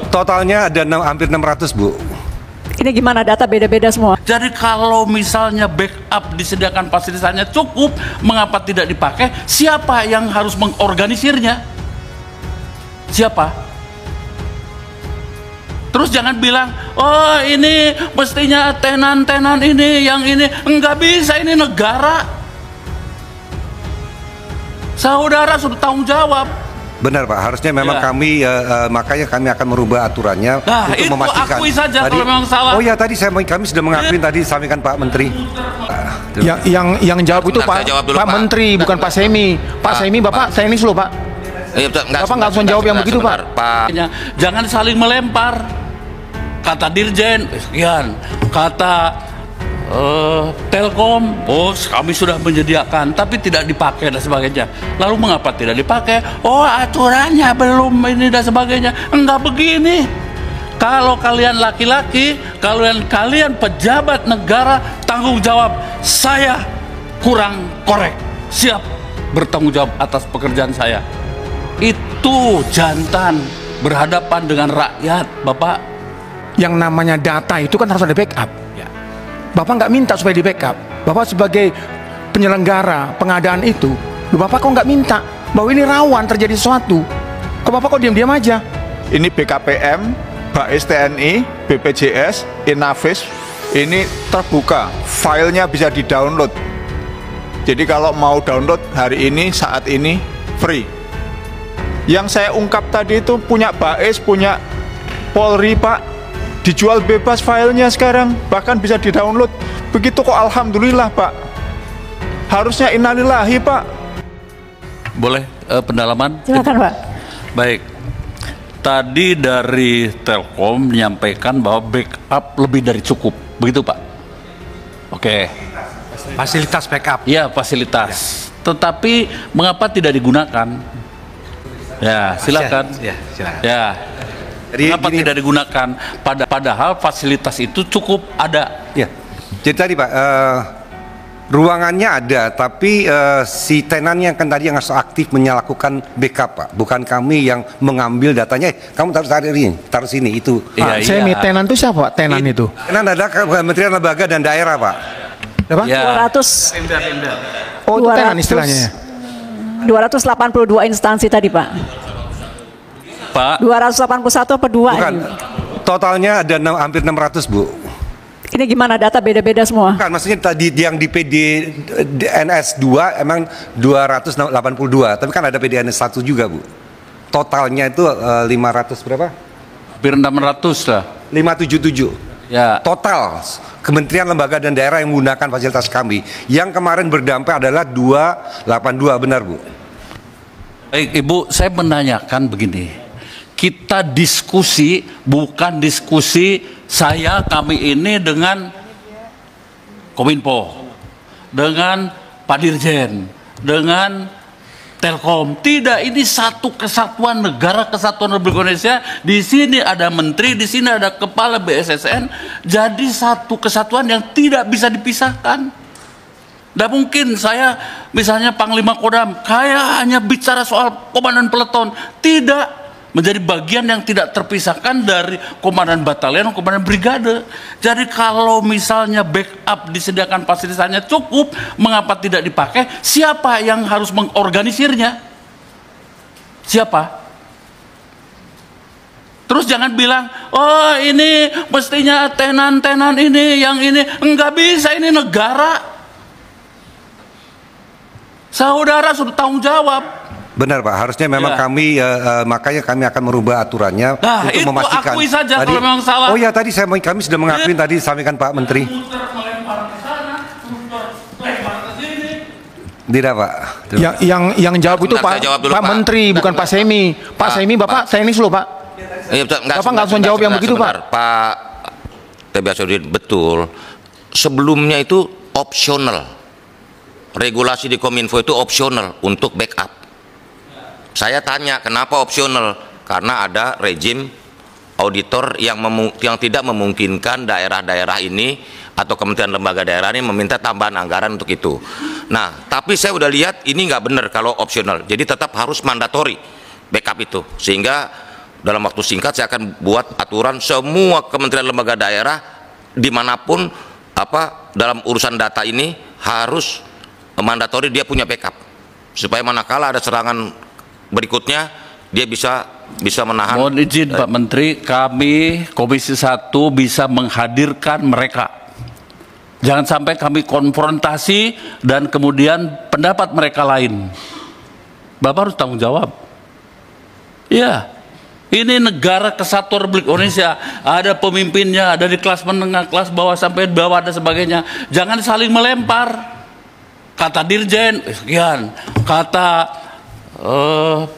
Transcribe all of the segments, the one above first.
Totalnya ada hampir 600, Bu. Ini gimana, data beda-beda semua? Jadi kalau misalnya backup disediakan fasilitasnya cukup, mengapa tidak dipakai? Siapa yang harus mengorganisirnya? Siapa? Terus jangan bilang, oh ini mestinya tenan-tenan ini, yang ini. Enggak bisa, ini negara. Saudara sudah tanggung jawab. Benar, Pak, harusnya memang Ya. kami makanya kami akan merubah aturannya Nah, untuk itu memastikan. akui saja kalau memang salah. Oh ya, tadi kami sudah mengakui tadi sampaikan Pak Menteri. Yang jawab itu Bentar, Pak, saya jawab dulu, Pak Pak. Menteri, bukan Pak Semi. Pak Semi, Bapak saya ini dulu, Pak. Bapak nggak langsung jawab yang begitu, Pak. Jangan saling melempar. Kata Dirjen, sekian. Kata Telkom, oh kami sudah menyediakan, tapi tidak dipakai dan sebagainya. Lalu mengapa tidak dipakai? Oh aturannya belum ini dan sebagainya. Enggak begini. Kalau kalian laki-laki, kalian pejabat negara, tanggung jawab. Saya kurang korek, siap bertanggung jawab atas pekerjaan saya. Itu jantan berhadapan dengan rakyat, Bapak. Yang namanya data itu kan harus ada backup. Bapak nggak minta supaya di backup. Bapak sebagai penyelenggara pengadaan itu, Bapak kok nggak minta bahwa ini rawan terjadi sesuatu? Kok Bapak kok diam-diam aja? Ini BKPM, BAIS TNI, BPJS, Inavis, ini terbuka, filenya bisa di-download. Jadi kalau mau download hari ini, saat ini, free. Yang saya ungkap tadi itu punya BAIS, punya Polri, Pak. Dijual bebas filenya sekarang, bahkan bisa di-download. Begitu kok, alhamdulillah, Pak. Harusnya innalillahi, Pak. Boleh pendalaman? Silakan, Pak. Baik. Tadi dari Telkom menyampaikan bahwa backup lebih dari cukup. Begitu, Pak? Oke. Fasilitas backup. Iya, fasilitas. Tetapi mengapa tidak digunakan? Ya, silakan. Ya, silakan. Ya. Jadi Kenapa gini, tidak digunakan? Padahal fasilitas itu cukup ada. ya. Jadi tadi Pak, ruangannya ada, tapi si tenannya kan tadi yang harus aktif melakukan backup, Pak. Bukan kami yang mengambil datanya. Kamu taruh sini itu. Iya, Pak, Semi, tenan itu siapa, Pak? Tenan itu? Tenan ada Kementerian Lembaga dan Daerah, Pak. Apa? Ya. 200 Oh, itu tenan istilahnya ya? 282 instansi tadi, Pak. Pak. 281 apa 2 Bukan. ini? Totalnya ada hampir 600, Bu. Ini gimana, data beda-beda semua? Bukan, maksudnya tadi yang di PDNS 2 emang 282, tapi kan ada PDNS 1 juga, Bu. Totalnya itu 500 berapa? Hampir 600 lah. 577. Ya. Total Kementerian Lembaga dan Daerah yang menggunakan fasilitas kami. Yang kemarin berdampak adalah 282, benar, Bu? Baik, Ibu, saya menanyakan begini. Kita diskusi, bukan diskusi kami ini dengan Kominfo, dengan Pak Dirjen, dengan Telkom. Tidak, ini satu kesatuan negara, kesatuan Republik Indonesia. Di sini ada menteri, di sini ada kepala BSSN. Jadi satu kesatuan yang tidak bisa dipisahkan. Tidak mungkin saya misalnya Panglima Kodam, kayak hanya bicara soal komandan peleton. Tidak. Menjadi bagian yang tidak terpisahkan dari komandan batalion, komandan brigade. Jadi kalau misalnya backup disediakan fasilitasnya cukup, mengapa tidak dipakai? Siapa yang harus mengorganisirnya? Siapa? Terus jangan bilang, oh ini mestinya tenan-tenan ini, yang ini. Enggak bisa, ini negara. Saudara sudah tanggung jawab. Benar, Pak, harusnya memang Ya. kami makanya kami akan merubah aturannya Nah, untuk itu memastikan. akui saja kalau memang salah. Oh ya, tadi kami sudah mengakui tadi sampaikan Pak Menteri. Tidak, Pak. Yang jawab itu Bentar, Pak, saya jawab dulu, Pak Pak. Menteri, bukan Pak Semi. Pak Semi, Bapak saya ini dulu, Pak. Bapak nggak langsung jawab yang begitu, Pak. Pak TB Asodin, betul. Sebelumnya itu opsional. Regulasi di Kominfo itu opsional untuk backup. Saya tanya, kenapa opsional? Karena ada rejim auditor yang tidak memungkinkan daerah-daerah ini atau kementerian lembaga daerah ini meminta tambahan anggaran untuk itu. Nah, tapi saya udah lihat ini nggak benar kalau opsional. Jadi tetap harus mandatori backup itu. Sehingga dalam waktu singkat saya akan buat aturan semua kementerian lembaga daerah dimanapun dalam urusan data ini harus mandatori dia punya backup supaya manakala ada serangan berikutnya dia bisa menahan. Mohon izin Pak Menteri, kami Komisi 1 bisa menghadirkan mereka. Jangan sampai kami konfrontasi dan kemudian pendapat mereka lain. Bapak harus tanggung jawab. Ya, ini negara kesatuan Republik Indonesia. Ada pemimpinnya, ada di kelas menengah, kelas bawah sampai bawah dan sebagainya. Jangan saling melempar. Kata Dirjen, sekian. Kata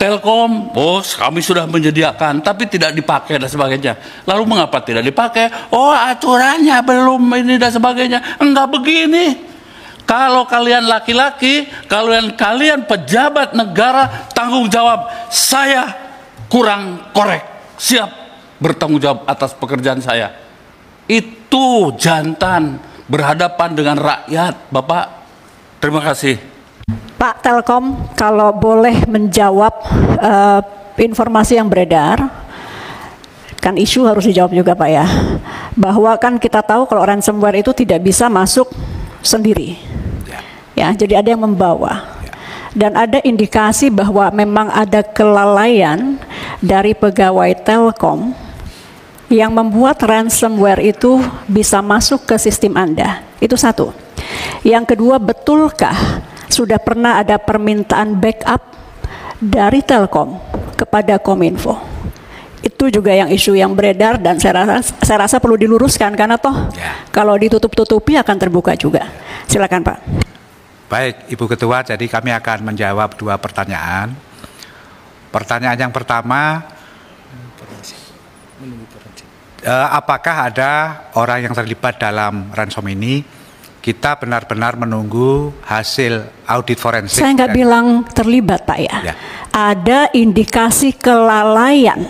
Telkom, kami sudah menyediakan, tapi tidak dipakai dan sebagainya. Lalu mengapa tidak dipakai? Oh, aturannya belum ini dan sebagainya. Enggak begini. Kalau kalian laki-laki, kalian pejabat negara, tanggung jawab. Saya kurang korek, siap bertanggung jawab atas pekerjaan saya. Itu jantan berhadapan dengan rakyat, Bapak. Terima kasih. Pak Telkom, kalau boleh menjawab informasi yang beredar, kan isu harus dijawab juga Pak ya, bahwa kan kita tahu kalau ransomware itu tidak bisa masuk sendiri, ya, jadi ada yang membawa, dan ada indikasi bahwa memang ada kelalaian dari pegawai Telkom yang membuat ransomware itu bisa masuk ke sistem Anda. Itu satu. Yang kedua, betulkah sudah pernah ada permintaan backup dari Telkom kepada Kominfo? Itu juga yang isu yang beredar, dan saya rasa perlu diluruskan karena toh kalau ditutup-tutupi akan terbuka juga. Silakan Pak. Baik, Ibu Ketua, jadi kami akan menjawab 2 pertanyaan. Pertanyaan yang pertama, apakah ada orang yang terlibat dalam ransom ini? Kita benar-benar menunggu hasil audit forensik. Saya nggak bilang terlibat Pak ya. Ada indikasi kelalaian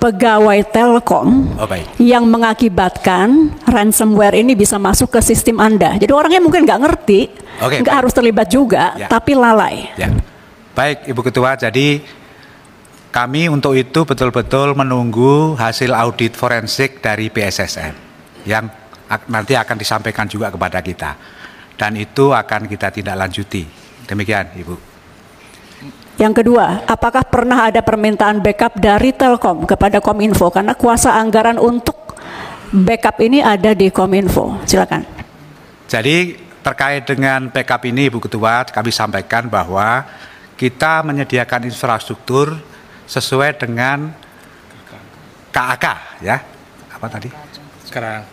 pegawai Telkom yang mengakibatkan ransomware ini bisa masuk ke sistem Anda. Jadi orangnya mungkin nggak ngerti, nggak harus terlibat juga, tapi lalai. Baik Ibu Ketua, jadi kami untuk itu betul-betul menunggu hasil audit forensik dari BSSN yang nanti akan disampaikan juga kepada kita, dan itu akan kita tindak lanjuti. Demikian Ibu. Yang kedua, apakah pernah ada permintaan backup dari Telkom kepada Kominfo, karena kuasa anggaran untuk backup ini ada di Kominfo? Silakan. Jadi terkait dengan backup ini Ibu Ketua, kami sampaikan bahwa kita menyediakan infrastruktur sesuai dengan KAK ya, apa tadi?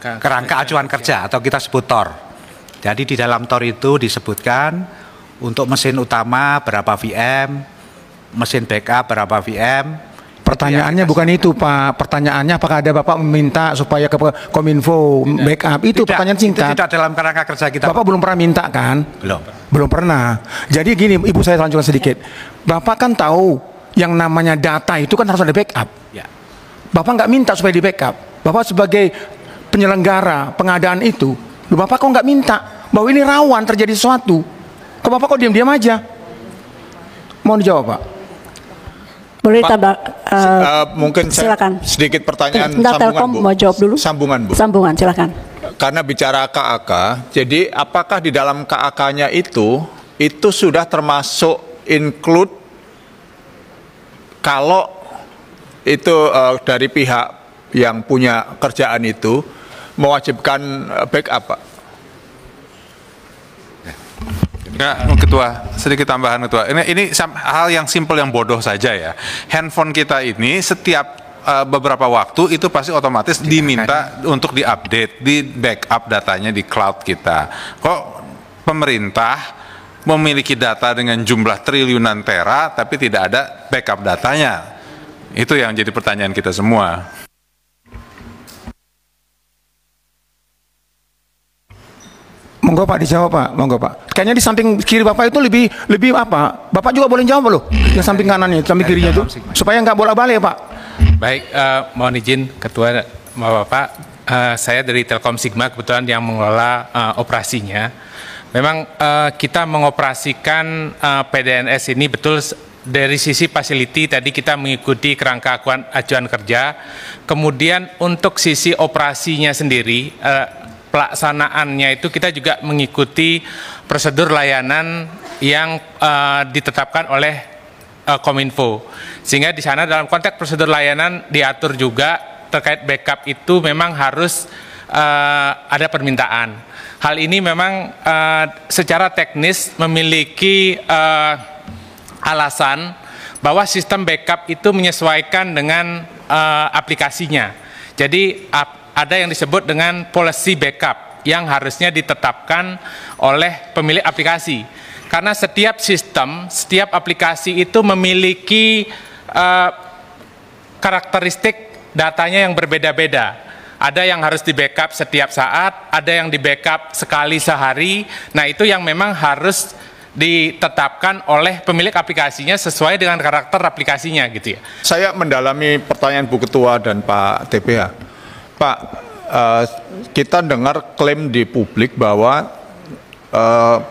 Kerangka acuan kerja atau kita sebut TOR. Jadi di dalam TOR itu disebutkan untuk mesin utama berapa VM, mesin backup berapa VM. Pertanyaannya bukan itu Pak, pertanyaannya apakah ada Bapak meminta supaya ke Kominfo backup? Itu pertanyaan singkat. Itu tidak dalam kerangka kerja kita. Bapak belum pernah minta kan? Belum pernah. Jadi gini Ibu, saya lanjutkan sedikit. Bapak kan tahu yang namanya data itu kan harus ada backup. Bapak nggak minta supaya di backup. Bapak sebagai penyelenggara pengadaan itu, Bapak kok nggak minta bahwa ini rawan terjadi sesuatu? Kok Bapak kok diam-diam aja? Mohon dijawab Pak. Boleh tambah? Mungkin silakan. Sedikit pertanyaan sambungan Telkom Bu. Mau jawab dulu? Sambungan Bu. Sambungan, silakan. Karena bicara KAK, jadi apakah di dalam KAK-nya itu sudah termasuk include kalau itu dari pihak yang punya kerjaan itu mewajibkan backup, Pak? Ya, Ketua, sedikit tambahan Ketua. Ini hal yang simpel yang bodoh saja ya. Handphone kita ini setiap beberapa waktu itu pasti otomatis diminta untuk diupdate, di backup datanya di cloud kita. Kok pemerintah memiliki data dengan jumlah triliunan tera tapi tidak ada backup datanya? Itu yang jadi pertanyaan kita semua. Monggo Pak dijawab Pak, monggo Pak. Kayaknya di samping kiri Bapak itu lebih apa? Bapak juga boleh jawab loh. Yang samping kanannya, samping kirinya itu, supaya nggak bolak-balik Pak. Baik, mohon izin Ketua, Bapak, saya dari Telkom Sigma kebetulan yang mengelola operasinya. Memang kita mengoperasikan PDNS ini betul dari sisi facility tadi kita mengikuti kerangka acuan kerja. Kemudian untuk sisi operasinya sendiri, pelaksanaannya itu kita juga mengikuti prosedur layanan yang ditetapkan oleh Kominfo. Sehingga di sana dalam konteks prosedur layanan diatur juga terkait backup itu memang harus ada permintaan. Hal ini memang secara teknis memiliki alasan bahwa sistem backup itu menyesuaikan dengan aplikasinya. Jadi ada yang disebut dengan policy backup yang harusnya ditetapkan oleh pemilik aplikasi. Karena setiap sistem, setiap aplikasi itu memiliki karakteristik datanya yang berbeda-beda. Ada yang harus di backup setiap saat, ada yang di backup sekali sehari. Nah, itu yang memang harus ditetapkan oleh pemilik aplikasinya sesuai dengan karakter aplikasinya gitu ya. Saya mendalami pertanyaan Bu Ketua dan Pak TPH. Pak, kita dengar klaim di publik bahwa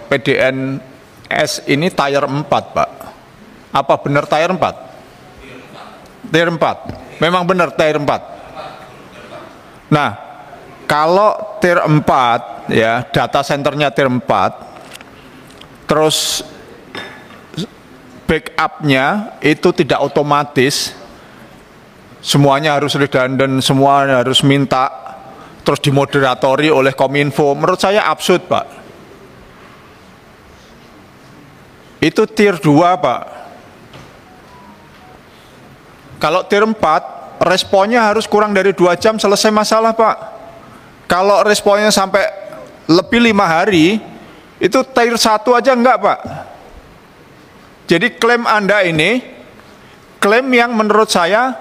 PDNS ini tier 4, Pak. Apa benar tier 4? Tier 4. Memang benar tier 4. Nah, kalau tier 4 ya, data centernya tier 4, terus backupnya itu tidak otomatis, semuanya harus redundant, semua harus minta, terus dimoderatori oleh Kominfo. Menurut saya absurd, Pak. Itu tier 2, Pak. Kalau tier 4, responnya harus kurang dari 2 jam selesai masalah, Pak. Kalau responnya sampai lebih 5 hari, itu tier 1 aja enggak, Pak. Jadi klaim Anda ini, klaim yang menurut saya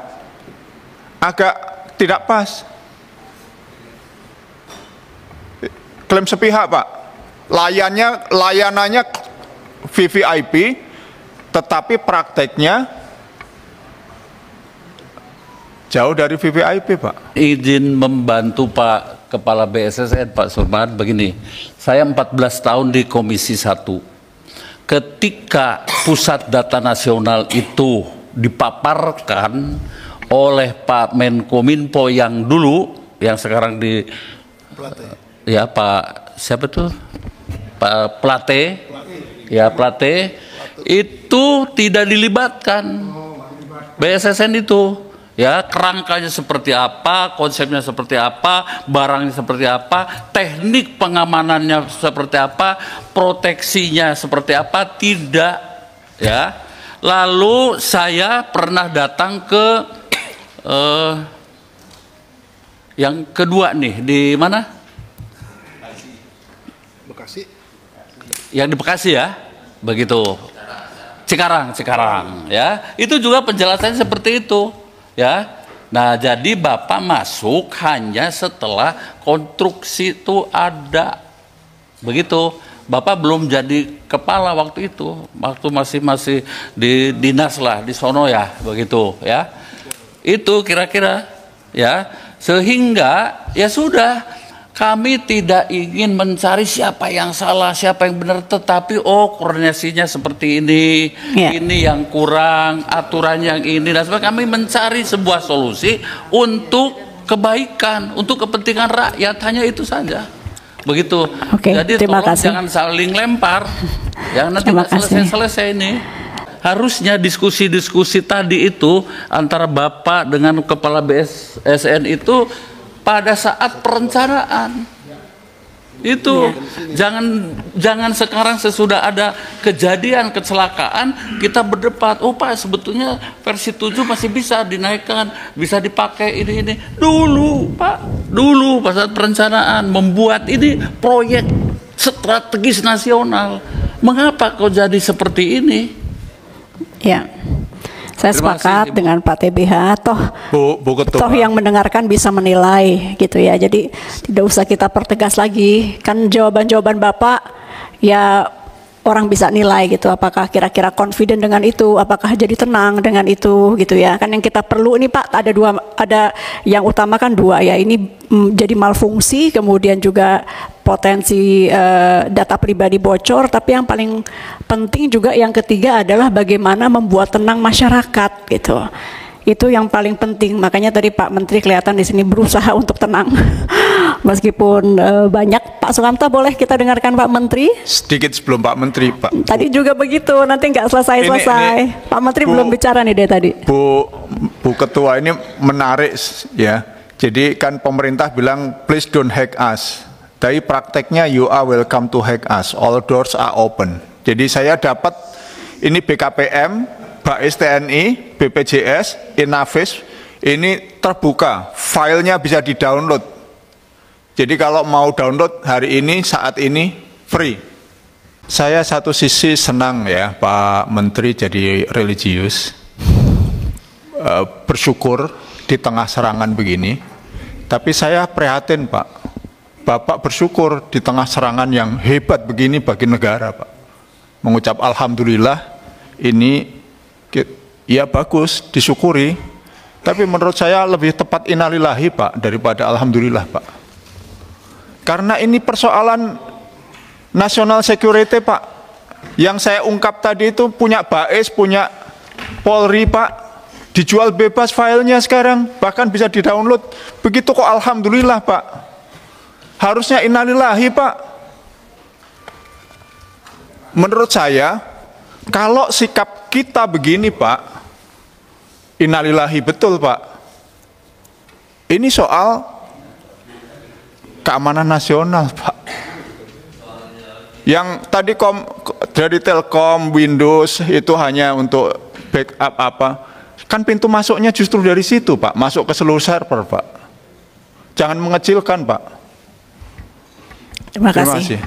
agak tidak pas. Klaim sepihak, Pak. Layanannya VVIP, tetapi prakteknya jauh dari VVIP, Pak. Izin membantu Pak Kepala BSSN, Pak Surman, begini. Saya 14 tahun di Komisi 1. Ketika Pusat Data Nasional itu dipaparkan oleh Pak Menkominfo yang dulu, yang sekarang di ya Pak siapa tuh? Pak Plate. Ya Plate itu tidak dilibatkan BSSN itu. Ya, kerangkanya seperti apa, konsepnya seperti apa, barangnya seperti apa, teknik pengamanannya seperti apa, proteksinya seperti apa, tidak. Ya, lalu saya pernah datang ke yang kedua nih, di mana? Bekasi. Yang di Bekasi ya, begitu. Cikarang, ya. Itu juga penjelasannya seperti itu. Ya, nah jadi Bapak masuk hanya setelah konstruksi itu ada, begitu. Bapak belum jadi kepala waktu itu, waktu masih di dinas lah, di sono ya, begitu ya. Itu kira-kira ya, sehingga ya sudah. Kami tidak ingin mencari siapa yang salah, siapa yang benar, tetapi koordinasinya seperti ini, ini yang kurang, aturan yang ini, dan sebagainya. Kami mencari sebuah solusi untuk kebaikan, untuk kepentingan rakyat, hanya itu saja. Begitu. Jadi tolong jangan saling lempar, jangan nanti selesai ini. Harusnya diskusi-diskusi tadi itu antara Bapak dengan Kepala BSSN itu pada saat perencanaan itu jangan sekarang sesudah ada kejadian kecelakaan kita berdebat, Pak sebetulnya versi 7 masih bisa dinaikkan, bisa dipakai ini dulu, Pak, dulu pada saat perencanaan membuat ini proyek strategis nasional. Mengapa kok jadi seperti ini? Ya, saya sepakat dengan Pak TBH, toh yang mendengarkan bisa menilai gitu ya. Jadi tidak usah kita pertegas lagi. Kan jawaban-jawaban Bapak ya orang bisa nilai gitu, apakah kira-kira confident dengan itu, apakah jadi tenang dengan itu gitu ya. Kan yang kita perlu ini Pak ada yang utama kan dua ya, ini jadi malfungsi, kemudian juga potensi data pribadi bocor, tapi yang paling penting juga yang ketiga adalah bagaimana membuat tenang masyarakat gitu. Itu yang paling penting. Makanya tadi Pak Menteri kelihatan di sini berusaha untuk tenang. Meskipun banyak. Pak Sukamta, boleh kita dengarkan Pak Menteri? Sedikit sebelum Pak Menteri, Pak. Tadi juga begitu, nanti nggak selesai-selesai. Pak Menteri belum bicara nih dari tadi. Bu Ketua, ini menarik ya. Jadi kan pemerintah bilang please don't hack us. Tapi prakteknya you are welcome to hack us. All doors are open. Jadi saya dapat ini BKPM, BAIS TNI, BPJS, Inavis, ini terbuka, filenya bisa di-download. Jadi kalau mau download hari ini, saat ini, free. Saya satu sisi senang ya Pak Menteri jadi religius, bersyukur di tengah serangan begini. Tapi saya prihatin Pak, Bapak bersyukur di tengah serangan yang hebat begini bagi negara Pak. Mengucap Alhamdulillah, ini ya bagus, disyukuri. Tapi menurut saya lebih tepat innalillahi Pak daripada alhamdulillah Pak. Karena ini persoalan national security Pak. Yang saya ungkap tadi itu punya BAIS, punya Polri Pak. Dijual bebas filenya sekarang, bahkan bisa di-download. Begitu kok alhamdulillah Pak. Harusnya innalillahi Pak. Menurut saya, kalau sikap kita begini Pak, innalillahi betul Pak. Ini soal keamanan nasional Pak. Yang tadi dari Telkom, Windows itu hanya untuk backup apa. Kan pintu masuknya justru dari situ Pak, masuk ke seluruh server Pak. Jangan mengecilkan Pak. Terima kasih.